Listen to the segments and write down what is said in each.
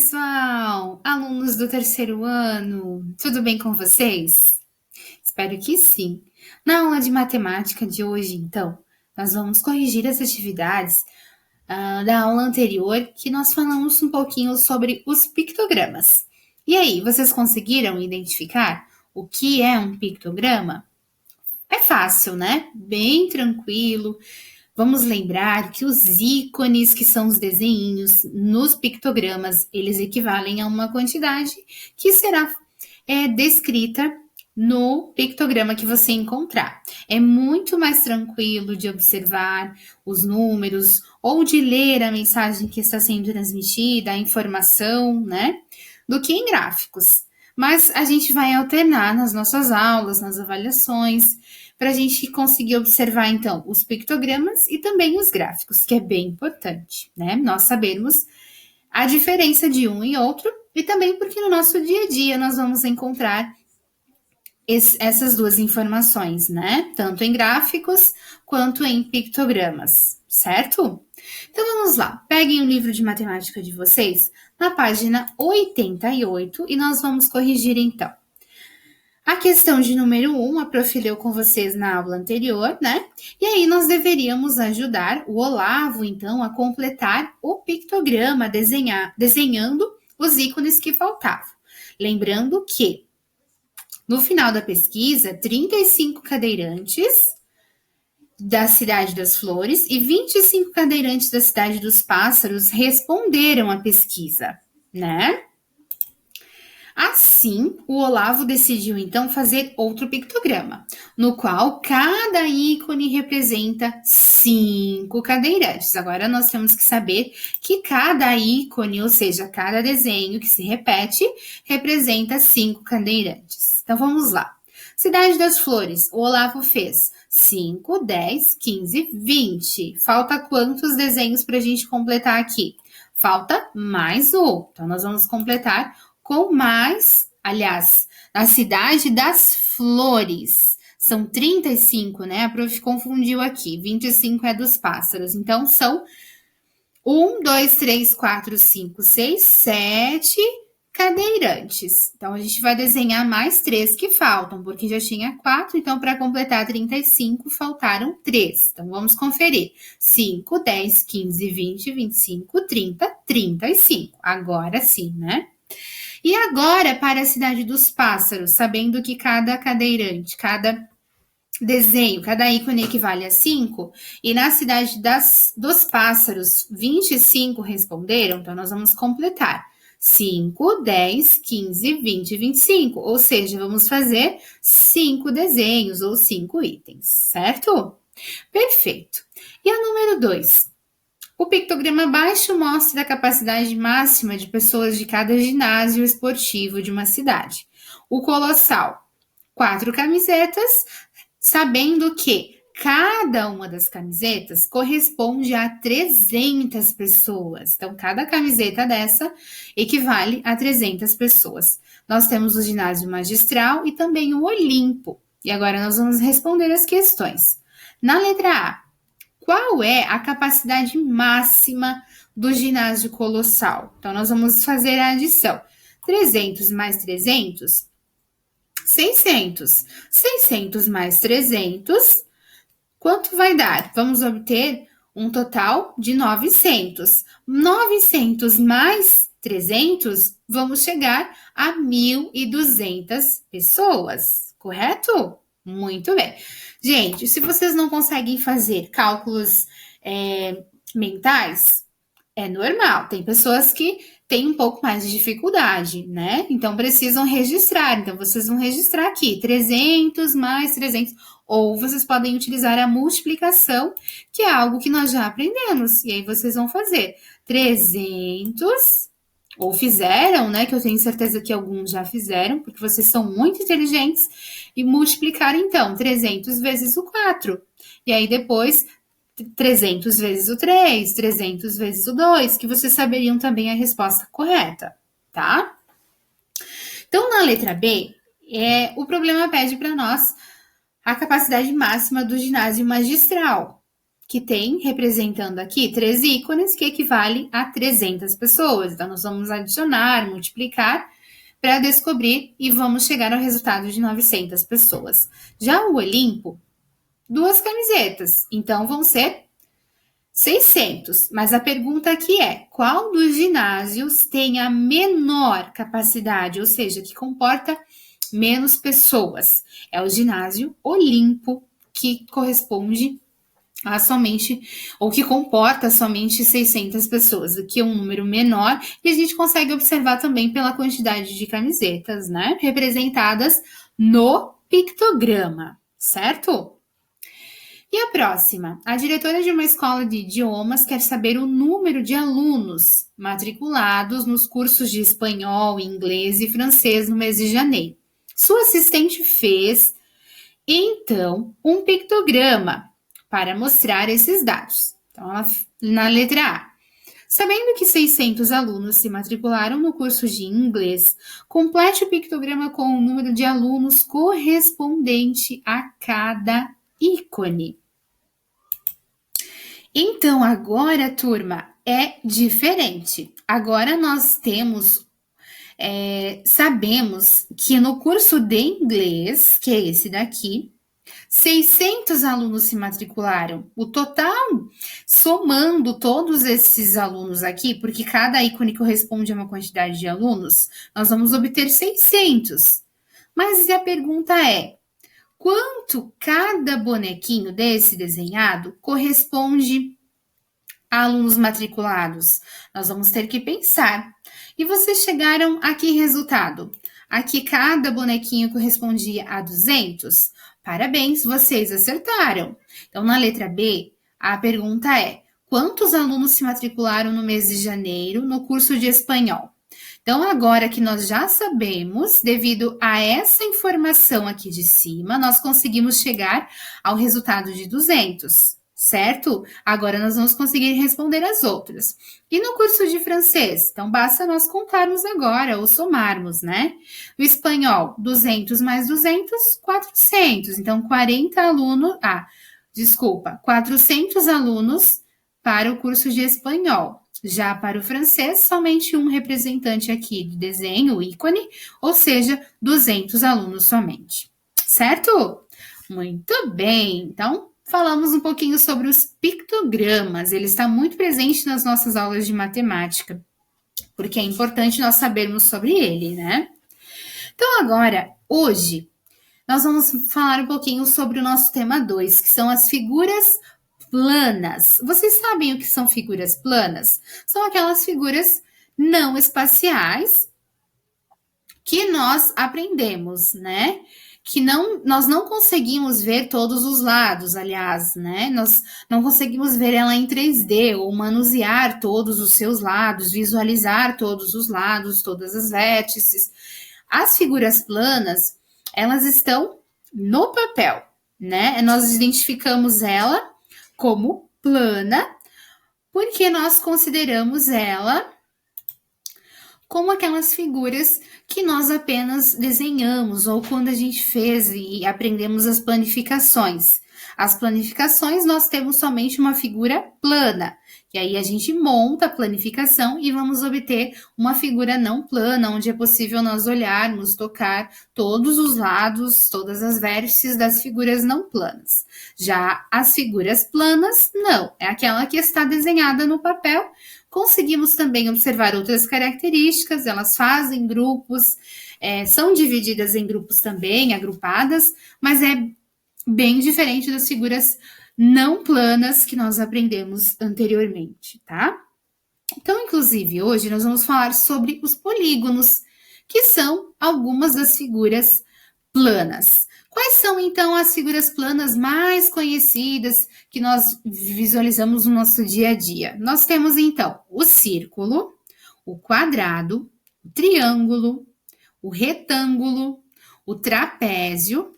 pessoal! Alunos do terceiro ano, tudo bem com vocês? Espero que sim. Na aula de matemática de hoje, então, nós vamos corrigir as atividades da aula anterior, que nós falamos um pouquinho sobre os pictogramas. E aí, vocês conseguiram identificar o que é um pictograma? É fácil, né? Bem tranquilo. Vamos lembrar que os ícones, que são os desenhinhos nos pictogramas, eles equivalem a uma quantidade que será descrita no pictograma que você encontrar. É muito mais tranquilo de observar os números ou de ler a mensagem que está sendo transmitida, a informação, né? Do que em gráficos. Mas a gente vai alternar nas nossas aulas, nas avaliações, para a gente conseguir observar, então, os pictogramas e também os gráficos, que é bem importante, né? Nós sabermos a diferença de um e outro, e também porque no nosso dia a dia nós vamos encontrar essas duas informações, né? Tanto em gráficos quanto em pictogramas, certo? Então vamos lá, peguem o livro de matemática de vocês na página 88 e nós vamos corrigir então. A questão de número 1, a Prof. leu com vocês na aula anterior, né? E aí nós deveríamos ajudar o Olavo, então, a completar o pictograma, desenhando os ícones que faltavam. Lembrando que, no final da pesquisa, 35 cadeirantes da Cidade das Flores e 25 cadeirantes da Cidade dos Pássaros responderam à pesquisa, né? Assim, o Olavo decidiu então fazer outro pictograma, no qual cada ícone representa 5 cadeirantes. Agora nós temos que saber que cada ícone, ou seja, cada desenho que se repete, representa 5 cadeirantes. Então vamos lá. Cidade das Flores, o Olavo fez 5, 10, 15, 20. Falta quantos desenhos para a gente completar aqui? Falta mais um. Então nós vamos completar com mais, aliás, na Cidade das Flores. São 35, né? A prof confundiu aqui. 25 é dos pássaros. Então, são 1, 2, 3, 4, 5, 6, 7 cadeirantes. Então, a gente vai desenhar mais 3 que faltam, porque já tinha 4. Então, para completar 35, faltaram 3. Então, vamos conferir. 5, 10, 15, 20, 25, 30, 35. Agora sim, né? E agora, para a Cidade dos Pássaros, sabendo que cada cadeirante, cada desenho, cada ícone equivale a 5, e na Cidade dos Pássaros, 25 responderam, então nós vamos completar. 5, 10, 15, 20, 25, ou seja, vamos fazer 5 desenhos ou 5 itens, certo? Perfeito. E a número 2? O pictograma abaixo mostra a capacidade máxima de pessoas de cada ginásio esportivo de uma cidade. O colossal, 4 camisetas, sabendo que cada uma das camisetas corresponde a 300 pessoas. Então, cada camiseta dessa equivale a 300 pessoas. Nós temos o ginásio magistral e também o Olimpo. E agora nós vamos responder as questões. Na letra A, qual é a capacidade máxima do ginásio colossal? Então, nós vamos fazer a adição. 300 mais 300, 600. 600 mais 300, quanto vai dar? Vamos obter um total de 900. 900 mais 300, vamos chegar a 1.200 pessoas, correto? Muito bem. Gente, se vocês não conseguem fazer cálculos mentais, é normal. Tem pessoas que têm um pouco mais de dificuldade, né? Então, precisam registrar. Então, vocês vão registrar aqui, 300 mais 300. Ou vocês podem utilizar a multiplicação, que é algo que nós já aprendemos. E aí, vocês vão fazer 300... ou fizeram, né? Que eu tenho certeza que alguns já fizeram, porque vocês são muito inteligentes, e multiplicar, então, 300 vezes o 4. E aí, depois, 300 vezes o 3, 300 vezes o 2, que vocês saberiam também a resposta correta, tá? Então, na letra B, o problema pede para nós a capacidade máxima do ginásio magistral. que tem, representando aqui, 3 ícones, que equivale a 300 pessoas. Então, nós vamos adicionar, multiplicar, para descobrir e vamos chegar ao resultado de 900 pessoas. Já o Olimpo, 2 camisetas, então vão ser 600. Mas a pergunta aqui é: qual dos ginásios tem a menor capacidade, ou seja, que comporta menos pessoas? É o ginásio Olimpo, que corresponde a somente, ou que comporta somente 600 pessoas, o que é um número menor, e a gente consegue observar também pela quantidade de camisetas, né, representadas no pictograma, certo? E a próxima? A diretora de uma escola de idiomas quer saber o número de alunos matriculados nos cursos de espanhol, inglês e francês no mês de janeiro. Sua assistente fez, então, um pictograma para mostrar esses dados. Então, na letra A, sabendo que 600 alunos se matricularam no curso de inglês, complete o pictograma com o número de alunos correspondente a cada ícone. Então, agora, turma, é diferente. Agora nós sabemos que no curso de inglês, que é esse daqui, 600 alunos se matricularam. O total, somando todos esses alunos aqui, porque cada ícone corresponde a uma quantidade de alunos, nós vamos obter 600. Mas a pergunta é: quanto cada bonequinho desse desenhado corresponde a alunos matriculados? Nós vamos ter que pensar. E vocês chegaram a que resultado? Aqui cada bonequinho correspondia a 200? Parabéns, vocês acertaram. Então, na letra B, a pergunta é: quantos alunos se matricularam no mês de janeiro no curso de espanhol? Então, agora que nós já sabemos, devido a essa informação aqui de cima, nós conseguimos chegar ao resultado de 200, certo? Agora nós vamos conseguir responder as outras. E no curso de francês? Então, basta nós contarmos agora, ou somarmos, né? O espanhol, 200 mais 200, 400. Então, 400 alunos para o curso de espanhol. Já para o francês, somente um representante aqui de desenho, ícone, ou seja, 200 alunos somente. Certo? Muito bem. Então, falamos um pouquinho sobre os pictogramas. Ele está muito presente nas nossas aulas de matemática, porque é importante nós sabermos sobre ele, né? Então, agora, hoje, nós vamos falar um pouquinho sobre o nosso tema 2, que são as figuras planas. Vocês sabem o que são figuras planas? São aquelas figuras não espaciais que nós aprendemos, né? Que nós não conseguimos ver todos os lados, aliás, né? Nós não conseguimos ver ela em 3D ou manusear todos os seus lados, visualizar todos os lados, todas as vértices. As figuras planas, elas estão no papel, né? Nós identificamos ela como plana, porque nós consideramos ela como aquelas figuras que nós apenas desenhamos, ou quando a gente fez e aprendemos as planificações. As planificações, nós temos somente uma figura plana, e aí a gente monta a planificação e vamos obter uma figura não plana, onde é possível nós olharmos, tocar todos os lados, todas as vértices das figuras não planas. Já as figuras planas, não, é aquela que está desenhada no papel. Conseguimos também observar outras características, elas fazem grupos, são divididas em grupos também, agrupadas, mas é bem diferente das figuras não planas que nós aprendemos anteriormente, tá? Então, inclusive, hoje nós vamos falar sobre os polígonos, que são algumas das figuras planas. Quais são, então, as figuras planas mais conhecidas que nós visualizamos no nosso dia a dia? Nós temos, então, o círculo, o quadrado, o triângulo, o retângulo, o trapézio,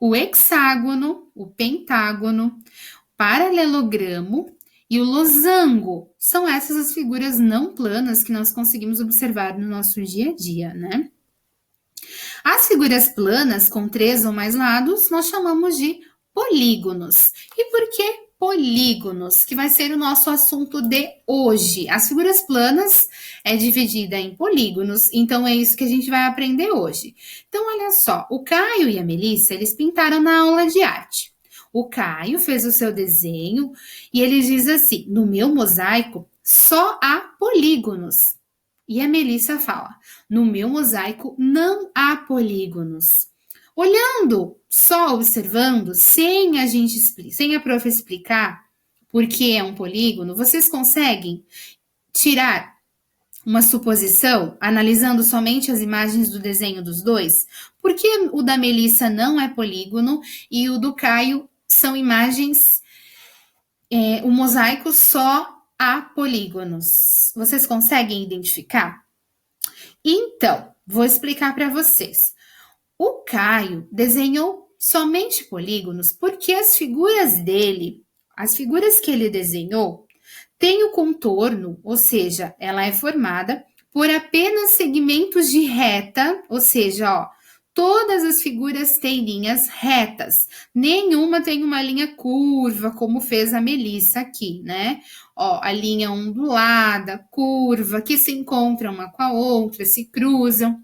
o hexágono, o pentágono, o paralelogramo e o losango. São essas as figuras não planas que nós conseguimos observar no nosso dia a dia, né? As figuras planas com 3 ou mais lados nós chamamos de polígonos. E por que polígonos, que vai ser o nosso assunto de hoje. As figuras planas é dividida em polígonos, então é isso que a gente vai aprender hoje. Então, olha só, o Caio e a Melissa, eles pintaram na aula de arte. O Caio fez o seu desenho e ele diz assim: no meu mosaico só há polígonos. E a Melissa fala: no meu mosaico não há polígonos. Olhando, só observando, sem a prof explicar por que é um polígono, vocês conseguem tirar uma suposição, analisando somente as imagens do desenho dos dois? Por que o da Melissa não é polígono e o do Caio são imagens, o mosaico só há polígonos? Vocês conseguem identificar? Então, vou explicar para vocês. O Caio desenhou somente polígonos porque as figuras que ele desenhou, têm o contorno, ou seja, ela é formada por apenas segmentos de reta, ou seja, ó, todas as figuras têm linhas retas, nenhuma tem uma linha curva, como fez a Melissa aqui, né? Ó, a linha ondulada, curva, que se encontram uma com a outra, se cruzam.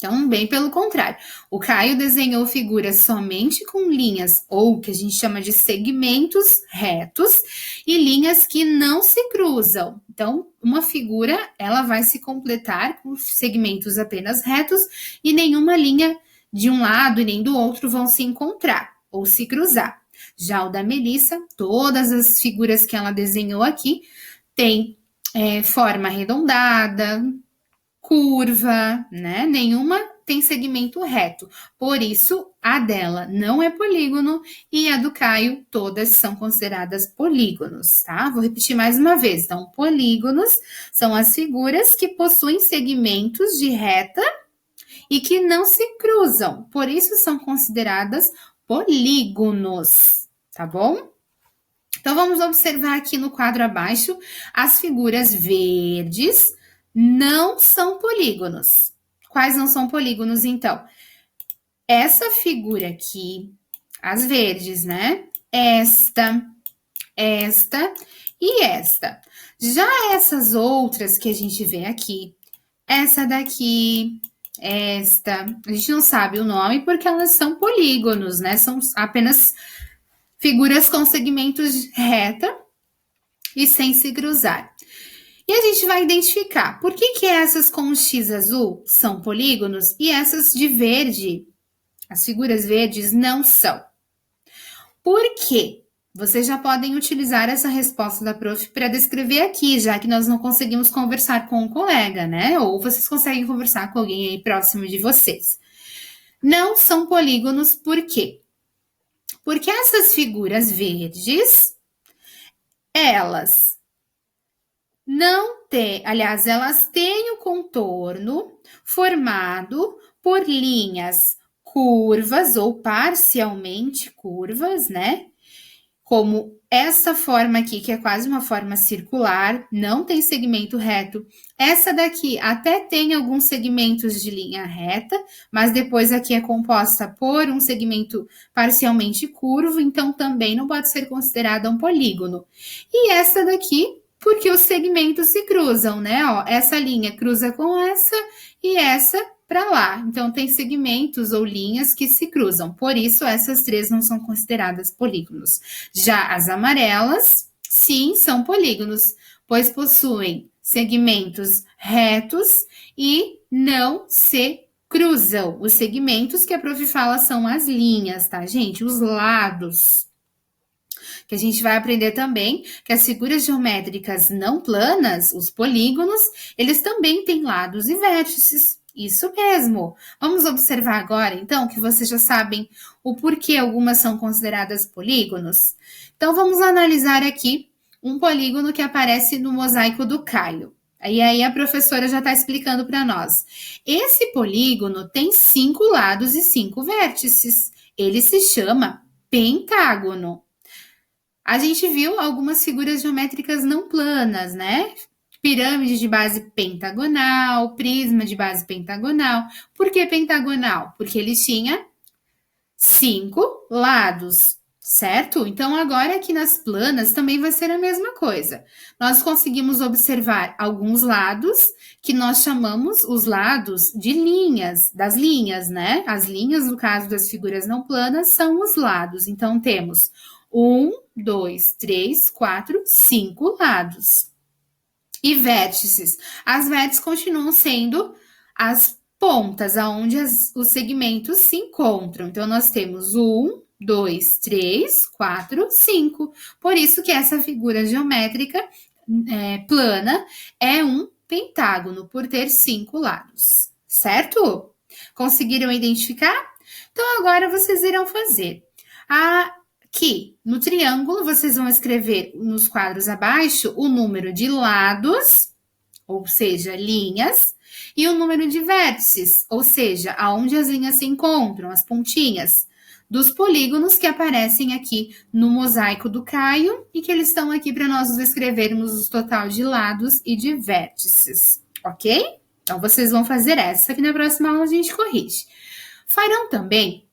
Então, bem pelo contrário, o Caio desenhou figuras somente com linhas, ou que a gente chama de segmentos retos, e linhas que não se cruzam. Então, uma figura, ela vai se completar com segmentos apenas retos, e nenhuma linha de um lado e nem do outro vão se encontrar, ou se cruzar. Já o da Melissa, todas as figuras que ela desenhou aqui, têm forma arredondada, curva, né? Nenhuma tem segmento reto. Por isso, a dela não é polígono e a do Caio, todas são consideradas polígonos, tá? Vou repetir mais uma vez. Então, polígonos são as figuras que possuem segmentos de reta e que não se cruzam. Por isso, são consideradas polígonos, tá bom? Então, vamos observar aqui no quadro abaixo as figuras verdes não são polígonos. Quais não são polígonos, então? Essa figura aqui, as verdes, né? Esta e esta. Já essas outras que a gente vê aqui, essa daqui, esta, a gente não sabe o nome porque elas são polígonos, né? São apenas figuras com segmentos reta e sem se cruzar. E a gente vai identificar por que essas com o X azul são polígonos e essas de verde, as figuras verdes, não são. Por quê? Vocês já podem utilizar essa resposta da prof para descrever aqui, já que nós não conseguimos conversar com um colega, né? Ou vocês conseguem conversar com alguém aí próximo de vocês. Não são polígonos por quê? Porque essas figuras verdes, elas não tem, aliás, elas têm o contorno formado por linhas curvas ou parcialmente curvas, né? Como essa forma aqui, que é quase uma forma circular, não tem segmento reto. Essa daqui até tem alguns segmentos de linha reta, mas depois aqui é composta por um segmento parcialmente curvo, então também não pode ser considerada um polígono. E essa daqui, porque os segmentos se cruzam, né? Ó, essa linha cruza com essa e essa para lá. Então, tem segmentos ou linhas que se cruzam. Por isso, essas três não são consideradas polígonos. Já as amarelas, sim, são polígonos, pois possuem segmentos retos e não se cruzam. Os segmentos que a prof fala são as linhas, tá, gente? Os lados. Que a gente vai aprender também que as figuras geométricas não planas, os polígonos, eles também têm lados e vértices. Isso mesmo. Vamos observar agora, então, que vocês já sabem o porquê algumas são consideradas polígonos. Então, vamos analisar aqui um polígono que aparece no mosaico do Caio. E aí a professora já está explicando para nós. Esse polígono tem 5 lados e 5 vértices. Ele se chama pentágono. A gente viu algumas figuras geométricas não planas, né? Pirâmide de base pentagonal, prisma de base pentagonal. Por que pentagonal? Porque ele tinha 5 lados, certo? Então, agora aqui nas planas também vai ser a mesma coisa. Nós conseguimos observar alguns lados que nós chamamos os lados de linhas, das linhas, né? As linhas, no caso das figuras não planas, são os lados. Então, temos 1, 2, 3, 4, 5 lados. E vértices. As vértices continuam sendo as pontas, aonde os segmentos se encontram. Então, nós temos 1, 2, 3, 4, 5. Por isso que essa figura geométrica plana é um pentágono, por ter 5 lados, certo? Conseguiram identificar? Então, agora vocês irão fazer. Aqui, no triângulo, vocês vão escrever nos quadros abaixo o número de lados, ou seja, linhas, e o número de vértices, ou seja, aonde as linhas se encontram, as pontinhas, dos polígonos que aparecem aqui no mosaico do Caio e que eles estão aqui para nós escrevermos o total de lados e de vértices, ok? Então, vocês vão fazer essa, que na próxima aula a gente corrige. Farão também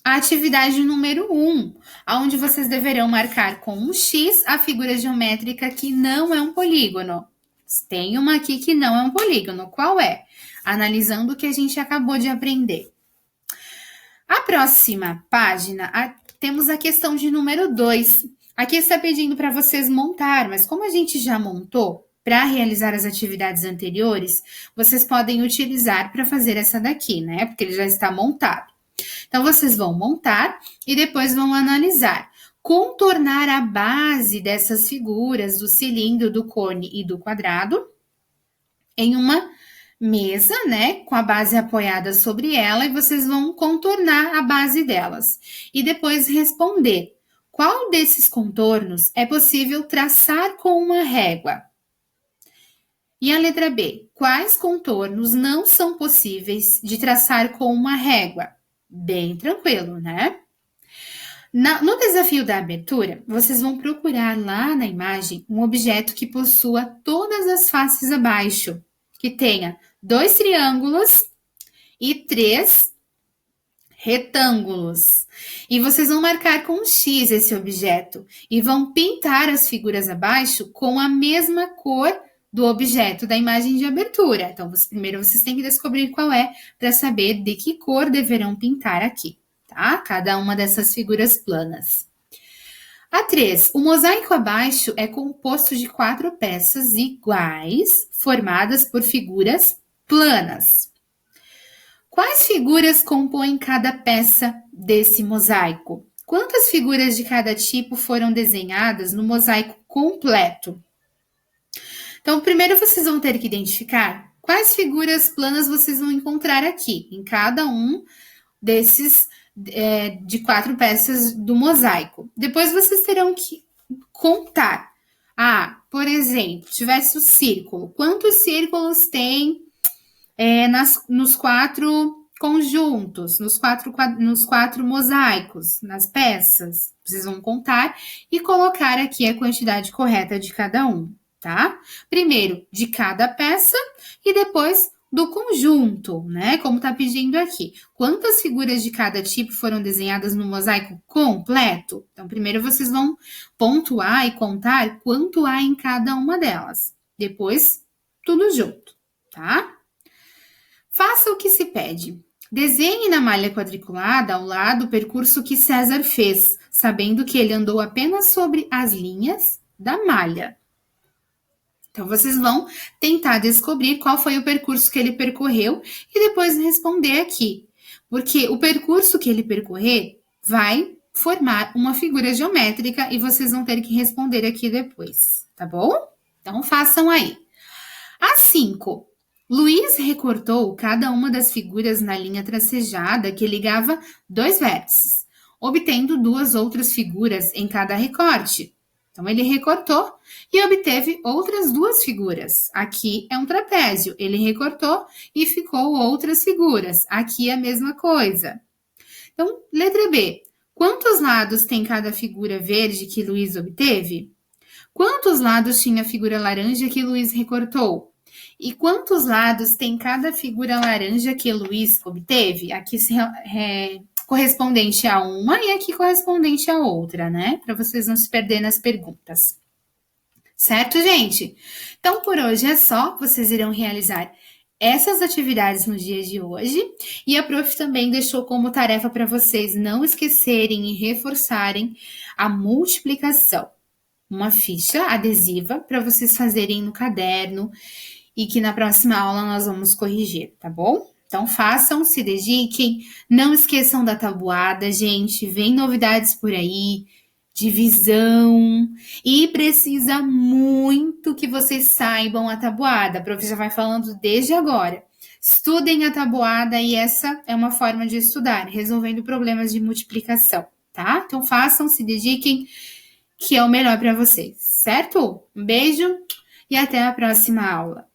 a atividade número 1, onde vocês deverão marcar com um X a figura geométrica que não é um polígono. Tem uma aqui que não é um polígono. Qual é? Analisando o que a gente acabou de aprender. A próxima página, temos a questão de número 2. Aqui está pedindo para vocês montar, mas como a gente já montou para realizar as atividades anteriores, vocês podem utilizar para fazer essa daqui, né? Porque ele já está montado. Então, vocês vão montar e depois vão analisar. Contornar a base dessas figuras do cilindro, do cone e do quadrado em uma mesa, né, com a base apoiada sobre ela, e vocês vão contornar a base delas. E depois responder qual desses contornos é possível traçar com uma régua. E a letra B, quais contornos não são possíveis de traçar com uma régua? Bem tranquilo, né? No desafio da abertura, vocês vão procurar lá na imagem um objeto que possua todas as faces abaixo, que tenha 2 triângulos e 3 retângulos. E vocês vão marcar com um X esse objeto e vão pintar as figuras abaixo com a mesma cor do objeto da imagem de abertura. Então, primeiro vocês têm que descobrir qual é para saber de que cor deverão pintar aqui, tá? Cada uma dessas figuras planas. A 3. O mosaico abaixo é composto de 4 peças iguais, formadas por figuras planas. Quais figuras compõem cada peça desse mosaico? Quantas figuras de cada tipo foram desenhadas no mosaico completo? Então, primeiro vocês vão ter que identificar quais figuras planas vocês vão encontrar aqui, em cada um desses de 4 peças do mosaico. Depois vocês terão que contar. Por exemplo, tivesse o círculo. Quantos círculos tem nos 4 conjuntos, nos quatro mosaicos, nas peças? Vocês vão contar e colocar aqui a quantidade correta de cada um, tá? Primeiro de cada peça e depois do conjunto, né? Como tá pedindo aqui. Quantas figuras de cada tipo foram desenhadas no mosaico completo? Então, primeiro vocês vão pontuar e contar quanto há em cada uma delas. Depois, tudo junto, tá? Faça o que se pede. Desenhe na malha quadriculada ao lado o percurso que César fez, sabendo que ele andou apenas sobre as linhas da malha. Então, vocês vão tentar descobrir qual foi o percurso que ele percorreu e depois responder aqui. Porque o percurso que ele percorrer vai formar uma figura geométrica e vocês vão ter que responder aqui depois, tá bom? Então, façam aí. A 5. Luiz recortou cada uma das figuras na linha tracejada que ligava 2 vértices, obtendo 2 outras figuras em cada recorte. Então, ele recortou e obteve outras 2 figuras. Aqui é um trapézio. Ele recortou e ficou outras figuras. Aqui é a mesma coisa. Então, letra B. Quantos lados tem cada figura verde que Luiz obteve? Quantos lados tinha a figura laranja que Luiz recortou? E quantos lados tem cada figura laranja que Luiz obteve? Aqui correspondente a uma e aqui correspondente a outra, né? Para vocês não se perderem nas perguntas. Certo, gente? Então, por hoje é só. Vocês irão realizar essas atividades no dia de hoje. E a prof também deixou como tarefa para vocês não esquecerem e reforçarem a multiplicação. Uma ficha adesiva para vocês fazerem no caderno e que na próxima aula nós vamos corrigir, tá bom? Então façam, se dediquem, não esqueçam da tabuada, gente, vem novidades por aí, divisão, e precisa muito que vocês saibam a tabuada. A prof já vai falando desde agora. Estudem a tabuada e essa é uma forma de estudar, resolvendo problemas de multiplicação, tá? Então façam, se dediquem, que é o melhor para vocês, certo? Um beijo e até a próxima aula.